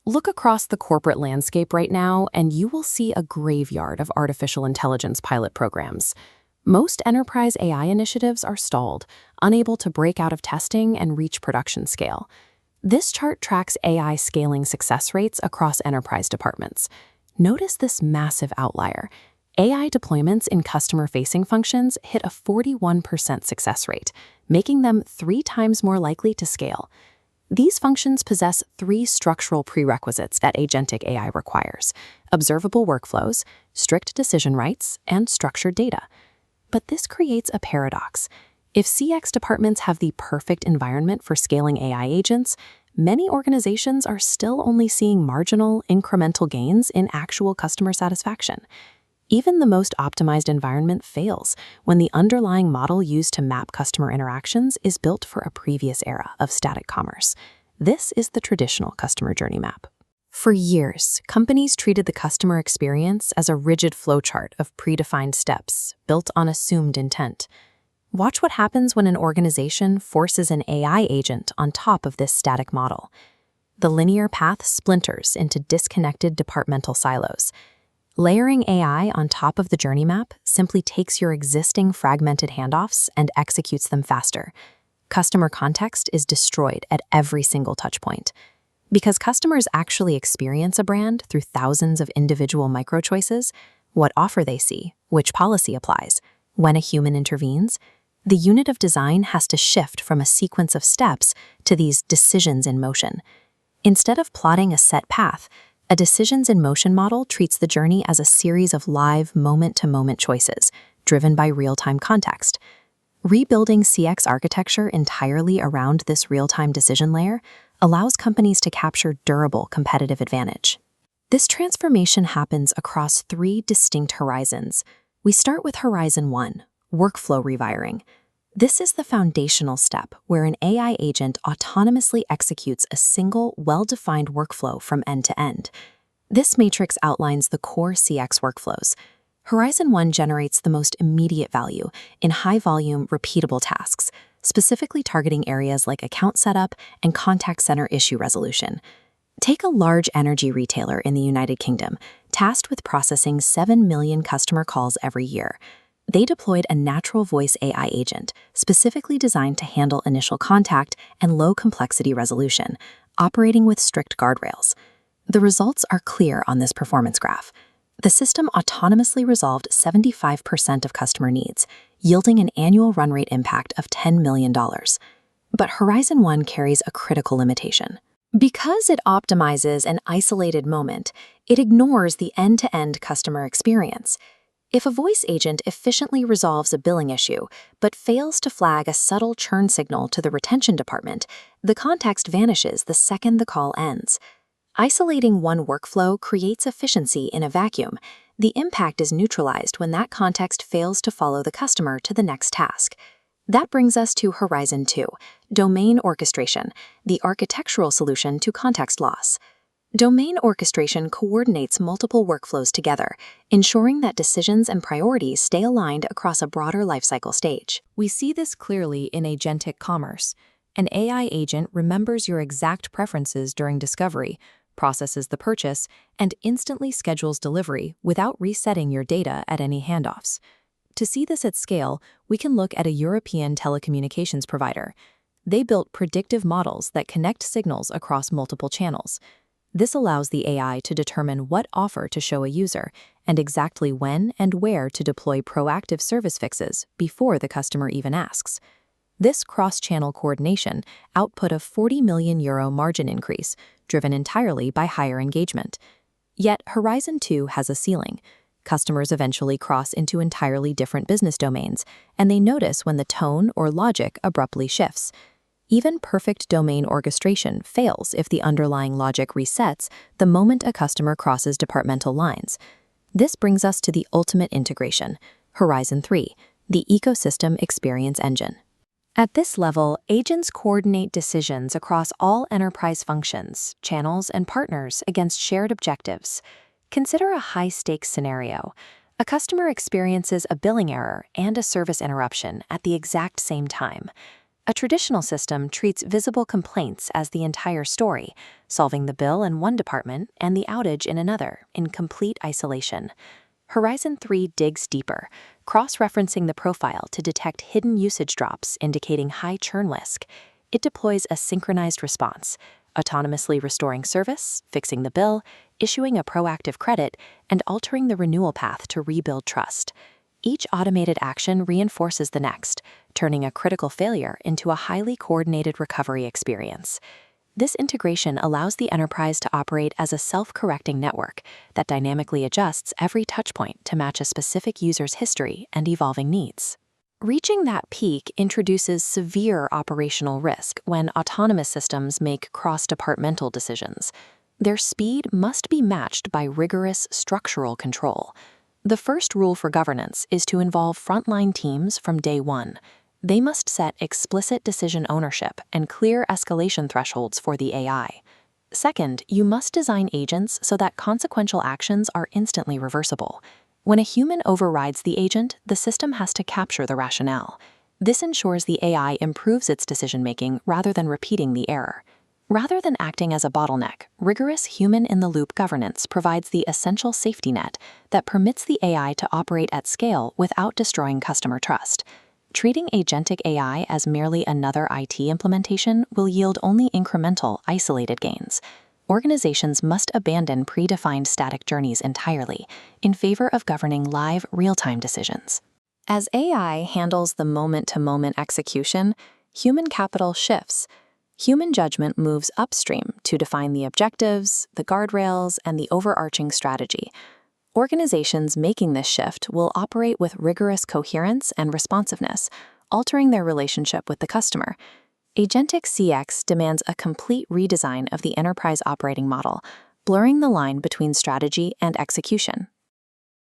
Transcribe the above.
Look across the corporate landscape right now, and you will see a graveyard of artificial intelligence pilot programs. Most enterprise AI initiatives are stalled, unable to break out of testing and reach production scale. This chart tracks AI scaling success rates across enterprise departments. Notice this massive outlier. AI deployments in customer-facing functions hit a 41% success rate, making them 3 times more likely to scale. These functions possess 3 structural prerequisites that agentic AI requires: observable workflows, strict decision rights, and structured data. But this creates a paradox. If CX departments have the perfect environment for scaling AI agents, many organizations are still only seeing marginal, incremental gains in actual customer satisfaction. Even the most optimized environment fails when the underlying model used to map customer interactions is built for a previous era of static commerce. This is the traditional customer journey map. For years, companies treated the customer experience as a rigid flowchart of predefined steps built on assumed intent. Watch what happens when an organization forces an AI agent on top of this static model. The linear path splinters into disconnected departmental silos. Layering AI on top of the journey map simply takes your existing fragmented handoffs and executes them faster. Customer context is destroyed at every single touchpoint. Because customers actually experience a brand through thousands of individual micro-choices, what offer they see, which policy applies, when a human intervenes, the unit of design has to shift from a sequence of steps to these decisions in motion. Instead of plotting a set path, a decisions in motion model treats the journey as a series of live moment-to-moment choices, driven by real-time context. Rebuilding CX architecture entirely around this real-time decision layer allows companies to capture durable competitive advantage. This transformation happens across 3 distinct horizons. We start with Horizon 1, workflow rewiring. This is the foundational step where an AI agent autonomously executes a single, well-defined workflow from end to end. This matrix outlines the core CX workflows. Horizon 1 generates the most immediate value in high-volume, repeatable tasks, specifically targeting areas like account setup and contact center issue resolution. Take a large energy retailer in the United Kingdom, tasked with processing 7 million customer calls every year. They deployed a natural voice AI agent, specifically designed to handle initial contact and low-complexity resolution, operating with strict guardrails. The results are clear on this performance graph. The system autonomously resolved 75% of customer needs, yielding an annual run rate impact of $10 million. But Horizon 1 carries a critical limitation. Because it optimizes an isolated moment, it ignores the end-to-end customer experience. If a voice agent efficiently resolves a billing issue, but fails to flag a subtle churn signal to the retention department, the context vanishes the second the call ends. Isolating one workflow creates efficiency in a vacuum. The impact is neutralized when that context fails to follow the customer to the next task. That brings us to Horizon 2, domain orchestration, the architectural solution to context loss. Domain orchestration coordinates multiple workflows together, ensuring that decisions and priorities stay aligned across a broader lifecycle stage. We see this clearly in agentic commerce. An AI agent remembers your exact preferences during discovery, processes the purchase, and instantly schedules delivery without resetting your data at any handoffs. To see this at scale, we can look at a European telecommunications provider. They built predictive models that connect signals across multiple channels. This allows the AI to determine what offer to show a user and exactly when and where to deploy proactive service fixes before the customer even asks. This cross-channel coordination output a €40 million margin increase, driven entirely by higher engagement. Yet Horizon 2 has a ceiling. Customers eventually cross into entirely different business domains, and they notice when the tone or logic abruptly shifts. Even perfect domain orchestration fails if the underlying logic resets the moment a customer crosses departmental lines. This brings us to the ultimate integration, Horizon 3, the ecosystem experience engine. At this level, agents coordinate decisions across all enterprise functions, channels, and partners against shared objectives. Consider a high-stakes scenario. A customer experiences a billing error and a service interruption at the exact same time. A traditional system treats visible complaints as the entire story, solving the bill in one department and the outage in another, in complete isolation. Horizon 3 digs deeper, cross-referencing the profile to detect hidden usage drops indicating high churn risk. It deploys a synchronized response, autonomously restoring service, fixing the bill, issuing a proactive credit, and altering the renewal path to rebuild trust. Each automated action reinforces the next, turning a critical failure into a highly coordinated recovery experience. This integration allows the enterprise to operate as a self-correcting network that dynamically adjusts every touchpoint to match a specific user's history and evolving needs. Reaching that peak introduces severe operational risk when autonomous systems make cross-departmental decisions. Their speed must be matched by rigorous structural control. The first rule for governance is to involve frontline teams from day one. They must set explicit decision ownership and clear escalation thresholds for the AI. Second, you must design agents so that consequential actions are instantly reversible. When a human overrides the agent, the system has to capture the rationale. This ensures the AI improves its decision-making rather than repeating the error. Rather than acting as a bottleneck, rigorous human-in-the-loop governance provides the essential safety net that permits the AI to operate at scale without destroying customer trust. Treating agentic AI as merely another IT implementation will yield only incremental, isolated gains. Organizations must abandon predefined static journeys entirely in favor of governing live, real-time decisions. As AI handles the moment-to-moment execution, human capital shifts. Human judgment moves upstream to define the objectives, the guardrails, and the overarching strategy. Organizations making this shift will operate with rigorous coherence and responsiveness, altering their relationship with the customer. Agentic CX demands a complete redesign of the enterprise operating model, blurring the line between strategy and execution.